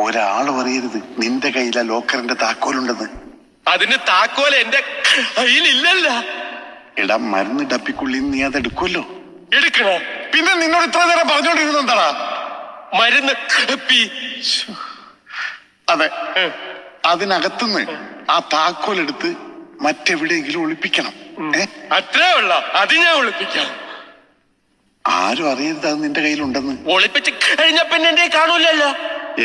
ഒരാള് പറയരുത് നിന്റെ കയ്യിലെ ലോക്കറിന്റെ താക്കോലുണ്ടെന്ന്. അതിന് താക്കോൽ എന്റെ കയ്യിലില്ലല്ല. എടാ മരുന്ന് ഡപ്പിക്കുള്ളിൽ നീ അത് എടുക്കുമല്ലോ. എടുക്കണോ? പിന്നെ നിന്നോട് ഇത്ര നേരം പറഞ്ഞോണ്ടിരുന്ന എന്താടാ? മരുന്ന് ഡപ്പി. അതെ, അതിനകത്തുനിന്ന് ആ താക്കോൽ എടുത്ത് മറ്റെവിടെയെങ്കിലും ഒളിപ്പിക്കണം. അത്രേ ഉള്ള അത് ഞാൻ ഒളിപ്പിക്കാം. ആരും അറിയരുത് അത് നിന്റെ കയ്യിലുണ്ടെന്ന്. ഒളിപ്പിച്ച് കഴിഞ്ഞ പിന്നെ എന്റെ കാണൂലല്ലോ.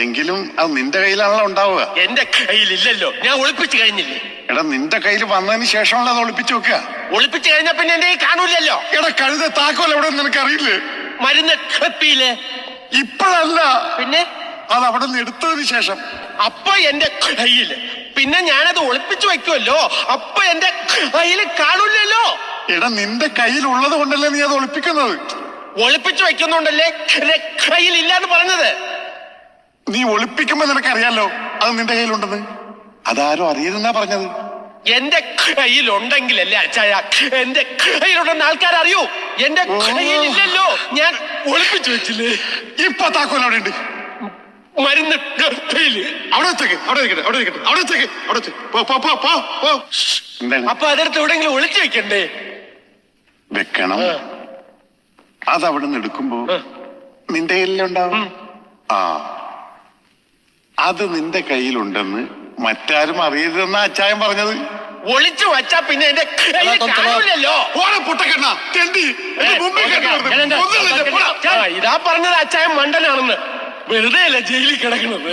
എങ്കിലും അത് നിന്റെ കയ്യിലാണല്ലോ ഉണ്ടാവുക. എന്റെ കയ്യിലില്ലല്ലോ, ഞാൻ ഒളിപ്പിച്ച് കഴിഞ്ഞില്ലേ. എടാ നിന്റെ കയ്യിൽ വന്നതിന് ശേഷമാണല്ലോ അത് ഒളിപ്പിച്ചു വെക്കുക. ഒളിപ്പിച്ച് കഴിഞ്ഞ പിന്നെ എന്റെ കാണൂലല്ലോ. എടാ കഴുത താക്കോൽ എവിടെ നിനക്ക് അറിയില്ലേ? മരുന്ന് ഡപ്പിയില്ലേ? ഇപ്പോഴല്ല, പിന്നെ അത് അവിടെ നിന്ന് എടുത്തതിന് ശേഷം. അപ്പൊ എന്റെ കയ്യില്, പിന്നെ ഞാനത് ഒളിപ്പിച്ചു വെക്കുമല്ലോ, അപ്പൊ എന്റെ കയ്യിൽ കാണൂലല്ലോ. എടാ നിന്റെ കയ്യിലുള്ളത് കൊണ്ടല്ലേ നീ അത് ഒളിപ്പിക്കുന്നത്. ഒളിപ്പിച്ചു വെക്കുന്നുണ്ടല്ലേ എന്റെ കയ്യിൽ ഇല്ലാന്ന് പറഞ്ഞത്. നീ ഒളിപ്പിക്കുമ്പോ നിനക്കറിയാലോ അത് നിന്റെ കയ്യിലുണ്ടെന്ന്. അതാരും അറിയരുതെന്നാ പറഞ്ഞത്. എന്റെ കയ്യിലുണ്ടെങ്കിലല്ലേ അച്ചായ എന്റെ കയ്യിലുണ്ടെന്ന് ആൾക്കാരറിയൂ. എന്റെ കയ്യിലില്ലല്ലോ, ഞാൻ ഒളിപ്പിച്ചു വെച്ചില്ലേ. ഇപ്പൊ താക്കോൽ അവിടെ ഉണ്ട്. മരുന്ന് ഡപ്പയില്. അവിടെ വെച്ചേക്ക്, അവിടെ വെക്കട്ടെ, അവിടെ വെക്കട്ടെ, അവിടെ വെച്ചേക്ക്, അവിടെ വെച്ചേക്ക്. അപ്പൊ അതെടുത്ത് എവിടെയെങ്കിലും ഒളിച്ചു വെക്കണ്ടേ? വെക്കണം. അതവിടെ നിന്ന് എടുക്കുമ്പോ നിന്റെ കയ്യിലുണ്ടാവും. ആ, അത് നിന്റെ കയ്യിലുണ്ടെന്ന് മറ്റാരും അറിയരുതെന്നാ അച്ചായൻ പറഞ്ഞത്. ഒളിച്ചു വച്ചാ പിന്നെ എന്റെ കയ്യിൽ കാണൂലല്ലോ. ഇതാ പറഞ്ഞത് അച്ചായൻ മണ്ടനാണെന്ന്. വെറുതെ അല്ല ജയിലിൽ കിടക്കണത്.